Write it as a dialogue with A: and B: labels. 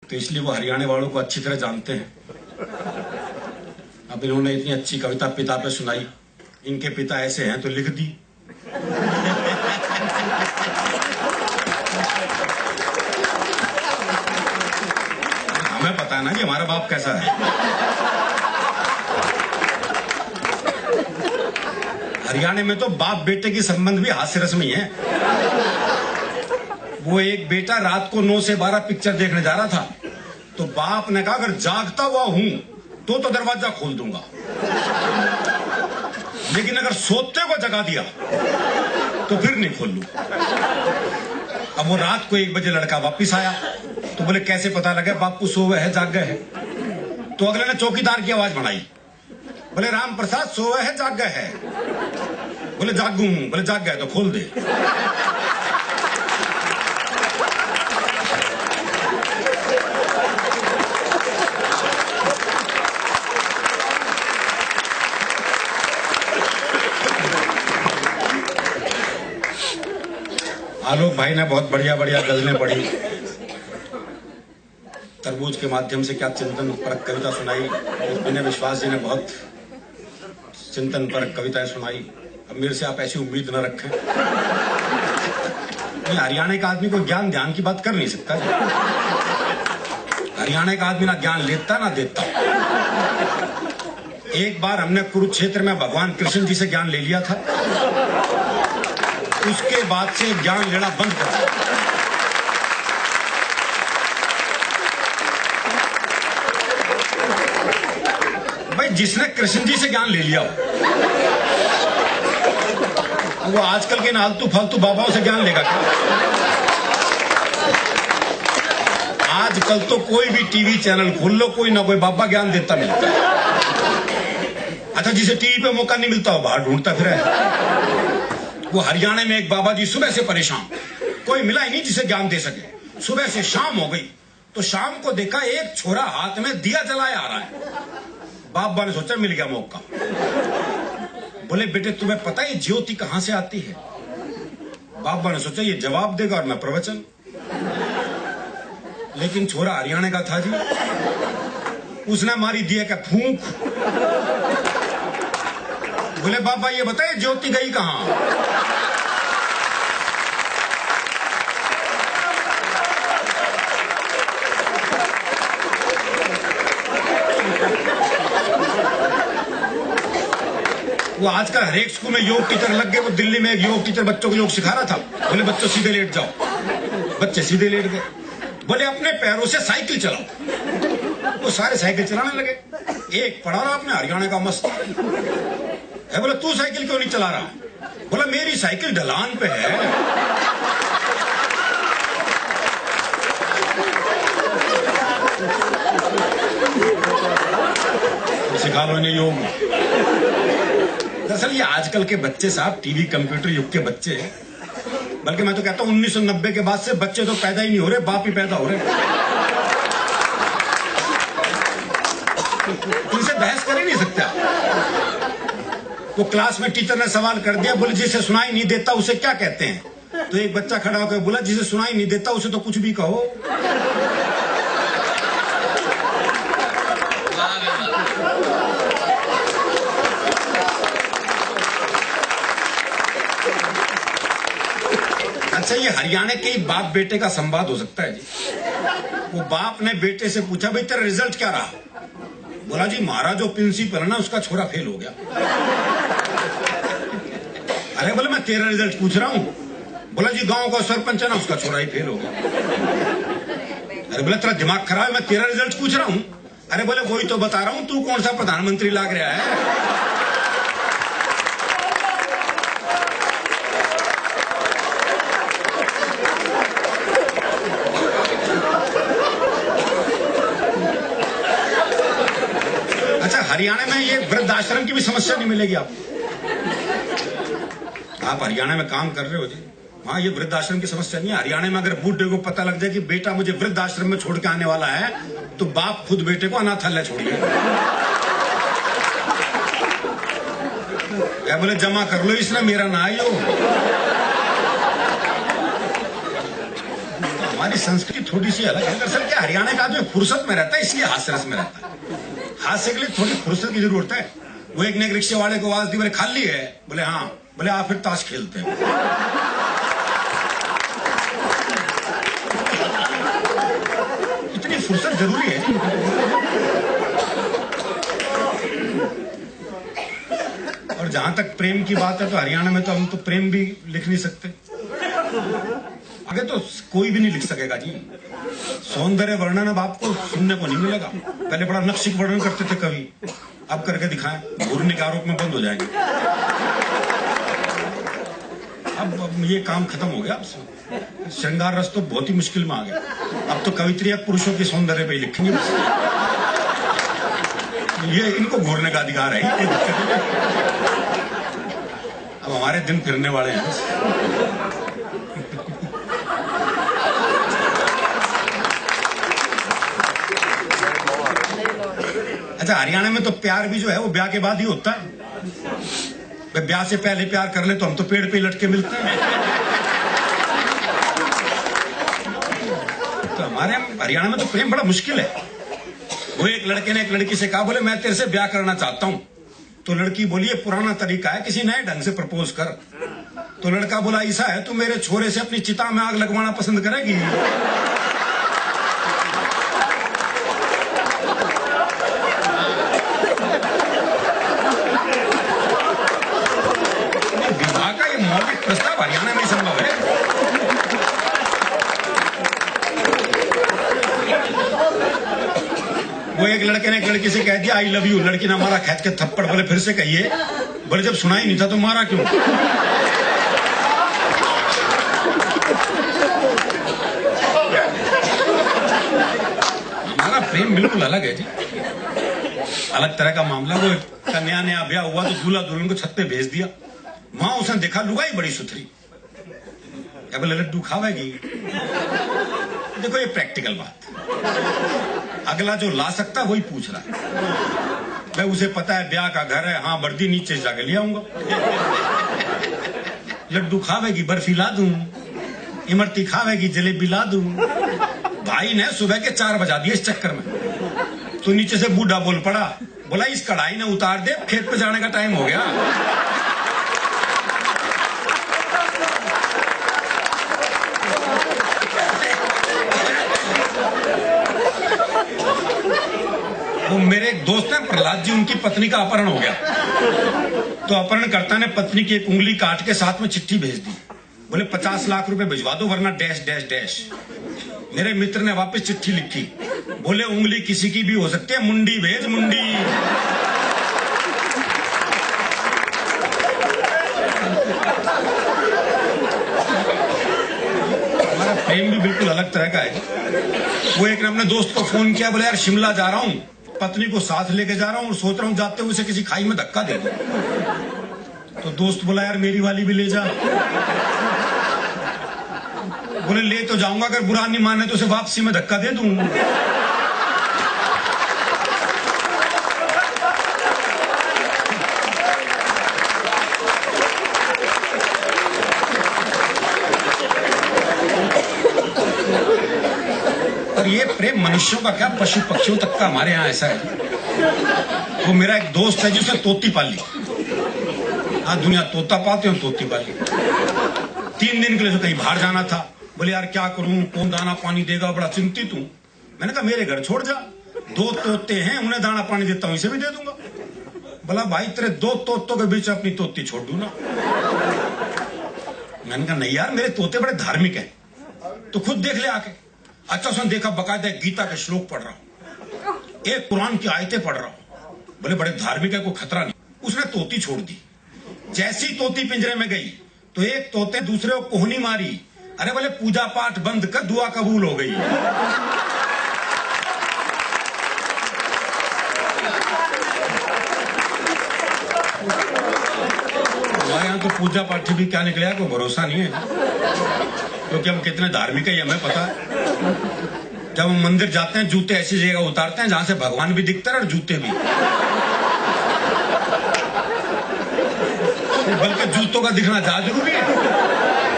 A: तो इसलिए वो हरियाणा वालों को अच्छी तरह जानते हैं। अब इन्होंने इतनी अच्छी कविता पिता पे सुनाई, इनके पिता ऐसे हैं तो लिख दी। हमें पता है ना कि हमारा बाप कैसा है। हरियाणा में तो बाप बेटे की संबंध भी हास्य रस्मी है। वो एक बेटा रात को 9 से 12 पिक्चर देखने जा रहा था, तो बाप ने कहा अगर जागता हुआ हूं तो दरवाजा खोल दूंगा, लेकिन अगर सोते को जगा दिया तो फिर नहीं खोल लूं। अब वो रात को 1 बजे लड़का वापिस आया, तो बोले कैसे पता लगे बापू सोवे है जाग गए है? तो अगले ने चौकीदार की आवाज बढ़ाई, बोले राम प्रसाद सोवे है जाग गए है? बोले जागू हूं। बोले जाग गए तो खोल दे। आलोक भाई ने बहुत बढ़िया बढ़िया गजलें पढ़ी, तरबूज के माध्यम से क्या चिंतन परक कविता सुनाई। विनय विश्वास जी ने बहुत चिंतन परक कविताएं सुनाई। अब मेरे से आप ऐसी उम्मीद न रखें। हरियाणा का आदमी को ज्ञान ध्यान की बात कर नहीं सकता। हरियाणा का आदमी ना ज्ञान लेता ना देता। एक बार हमने कुरुक्षेत्र में भगवान कृष्ण जी से ज्ञान ले लिया था, उसके बाद से ज्ञान लेना बंद कर दिया। भाई जिसने कृष्ण जी से ज्ञान ले लिया वो आजकल के नालतू फालतू बाबाओं से ज्ञान लेगा क्या? आजकल तो कोई भी टीवी चैनल खोल लो, कोई ना कोई बाबा ज्ञान देता मिलता है। अच्छा, जिसे टीवी पे मौका नहीं मिलता हो बाहर ढूंढता फिर है। वो हरियाणा में एक बाबा जी सुबह से परेशान, कोई मिला ही नहीं जिसे ज्ञान दे सके। सुबह से शाम हो गई तो शाम को देखा एक छोरा हाथ में दिया जलाए आ रहा है। बाबा ने सोचा मिल गया मौका। बोले बेटे तुम्हें पता है ज्योति कहां से आती है? बाबा ने सोचा ये जवाब देगा और मैं प्रवचन। लेकिन छोरा हरियाणा का था जी, उसने मारी दिया का फूंक। बोले बाबा ये बताइए ज्योति गई कहां? वो आजकल हर एक स्कूल में योग टीचर लग गए। वो दिल्ली में एक योग टीचर बच्चों को योग सिखा रहा था। बोले बच्चों सीधे लेट जाओ। बच्चे सीधे लेट गए। बोले अपने पैरों से साइकिल चलाओ। वो सारे साइकिल चलाने लगे। एक पढ़ा रहा अपने हरियाणा का मस्त है। बोले तू साइकिल क्यों नहीं चला रहा? बोला मेरी साइकिल ढलान पे है। सिखा लो इन्हें योग। दरअसल ये आजकल के बच्चे साहब टीवी कंप्यूटर युग के बच्चे, बल्कि मैं तो कहता हूं 1990 के बाद से बच्चे तो पैदा ही नहीं हो रहे, बाप ही पैदा हो रहे। इनसे बहस कर ही नहीं सकता। वो क्लास में टीचर ने सवाल कर दिया, बोले जिसे सुनाई नहीं देता उसे क्या कहते हैं? तो एक बच्चा खड़ा होकर बोला जिसे सुनाई नहीं देता उसे तो कुछ भी कहो। अच्छा, ये हरियाणा के ही बाप बेटे का संवाद हो सकता है जी। वो बाप ने बेटे से पूछा भाई तेरा रिजल्ट क्या रहा? बोला जी हमारा जो प्रिंसिपल है ना उसका छोरा फेल हो गया। अरे बोले मैं तेरा रिजल्ट पूछ रहा हूं। बोला जी गांव का सरपंच है ना उसका छोरा ही फेल हो गया। अरे बोले तेरा दिमाग खराब है, मैं तेरा रिजल्ट पूछ रहा हूं। अरे बोले वही तो बता रहा हूं, तू कौन सा प्रधानमंत्री लाग रहा है? अच्छा, हरियाणा में ये वृद्धाश्रम की भी समस्या नहीं मिलेगी आपको। आप हरियाणा में काम कर रहे हो जी, वहां ये वृद्धाश्रम की समस्या नहीं है। हरियाणा में अगर बूढ़े को पता लग जाए कि बेटा मुझे वृद्धाश्रम में छोड़ के आने वाला है, तो बाप खुद बेटे को अनाथालय छोड़िए। बोले जमा कर लो इसने, मेरा ना आयो। हमारी संस्कृति थोड़ी सी अलग है। दरअसल क्या हरियाणा का आदमी फुर्सत में रहता है, इसलिए हास्य रस में रहता है। हास्य के लिए थोड़ी फुर्सत की जरूरत है। वो एक ने एक रिक्शे वाले को आवाज दी, बोले खाली है? बोले हाँ। बोले आप फिर ताश खेलते हैं। इतनी फुर्सत जरूरी है। और जहां तक प्रेम की बात है तो हरियाणा में तो हम तो प्रेम भी लिख नहीं सकते। आगे तो कोई भी नहीं लिख सकेगा जी। सौंदर्य वर्णन अब आपको सुनने को नहीं मिलेगा। पहले बड़ा नक्शिक वर्णन करते थे कवि, अब करके दिखाएं, घूरने के आरोप में बंद हो जाएंगे। अब ये काम खत्म हो गया। अब श्रृंगार रस तो बहुत ही मुश्किल में आ गया। अब तो कवित्रियां पुरुषों के सौंदर्य पे ही लिखेंगे बस। ये इनको घूरने का अधिकार है, कोई दिक्कत नहीं। अब हमारे दिन फिरने वाले हैं बस। अच्छा, हरियाणा में तो प्यार भी जो है वो ब्याह के बाद ही होता है। ब्याह से पहले प्यार कर ले तो हम तो पेड़ पे लटके मिलते हैं। तो हमारे हरियाणा में तो प्रेम बड़ा मुश्किल है। वो एक लड़के ने एक लड़की से कहा, बोले मैं तेरे से ब्याह करना चाहता हूं। तो लड़की बोली, ये पुराना तरीका है, किसी नए ढंग से प्रपोज कर। तो लड़का बोला, ऐसा है तू मेरे छोरे से अपनी चिता में आग लगवाना पसंद करेगी? विवाह का ये मौलिक प्रस्ताव हरियाणा में संभव है। वो एक लड़के ने एक लड़की से कह दिया आई लव यू। लड़की ने मारा खींच के थप्पड़। बोले फिर से कहिए। बोले जब सुना ही नहीं था तो मारा क्यों? हमारा प्रेम बिल्कुल अलग है जी, अलग तरह का मामला। वो कन्या नया ब्याह हुआ तो दूल्हा दुल्हन को छत पे भेज दिया। वहां उसने देखा लुगाई बड़ी सुथरी, क्या बोले लड्डू खावेगी? देखो ये प्रैक्टिकल बात। अगला जो ला सकता वही पूछ रहा है। मैं उसे पता है ब्याह का घर है, हाँ वर्दी नीचे जाके ले आऊंगा। लड्डू खावेगी, बर्फी ला दूं। इमरती खावेगी, जलेबी ला दूं। भाई ने सुबह के 4 बजा दिए इस चक्कर में। तो नीचे से बूढ़ा बोल पड़ा, बोला इस कढ़ाई ने उतार दे, खेत पे जाने का टाइम हो गया। वो मेरे एक दोस्त हैं प्रहलाद जी, उनकी पत्नी का अपहरण हो गया। तो अपहरणकर्ता ने पत्नी की एक उंगली काट के साथ में चिट्ठी भेज दी। बोले 50 लाख रुपए भिजवा दो वरना डैश डैश डैश। मेरे मित्र ने वापस चिट्ठी लिखी। बोले उंगली किसी की भी हो सकती है, मुंडी भेज मुंडी। हमारा प्रेम भी बिल्कुल अलग तरह का है। वो एक ने अपने दोस्त को फोन किया, बोले यार शिमला जा रहा हूं, पत्नी को साथ लेके जा रहा हूं और सोच रहा हूं जाते हुए उसे किसी खाई में धक्का दे दूं। तो दोस्त बोला यार मेरी वाली भी ले जा। बोले ले तो जाऊंगा, अगर बुरा नहीं माने तो उसे वापसी में धक्का दे दूं। और ये प्रेम मनुष्यों का क्या, पशु पक्षियों तक का हमारे यहाँ ऐसा है। वो मेरा एक दोस्त है जिसने तोती पाली। हाँ दुनिया तोता पाते हो, तोती पाली। 3 दिन के लिए तो कहीं बाहर जाना था। बोले यार क्या करूं, कौन दाना पानी देगा, बड़ा चिंतित हूं। मैंने कहा मेरे घर छोड़ जा, 2 तोते हैं, उन्हें दाना पानी देता हूं, इसे भी दे दूंगा। बोला भाई तेरे 2 तोतों के बीच अपनी तोती छोड़ दूं ना। मैंने कहा नहीं यार मेरे तोते बड़े धार्मिक हैं, तो खुद देख ले आके। अच्छा उसने देखा बकायदा गीता के श्लोक पढ़ रहा हूं, एक कुरान की आयतें पढ़ रहा हूं। बोले बड़े धार्मिक है, कोई खतरा नहीं। उसने तोती छोड़ दी। जैसी तोती पिंजरे में गई तो एक तोते दूसरे को कोहनी मारी। अरे बोले पूजा पाठ बंद कर, दुआ कबूल हो गई। हमारे यहाँ तो पूजा पाठ भी क्या निकलेगा कोई भरोसा नहीं है, क्योंकि हम कितने धार्मिक है हमें पता है। जब हम मंदिर जाते हैं जूते ऐसी जगह उतारते हैं जहां से भगवान भी दिखते हैं और जूते भी। बल्कि जूतों का दिखना ज्यादा जरूरी है।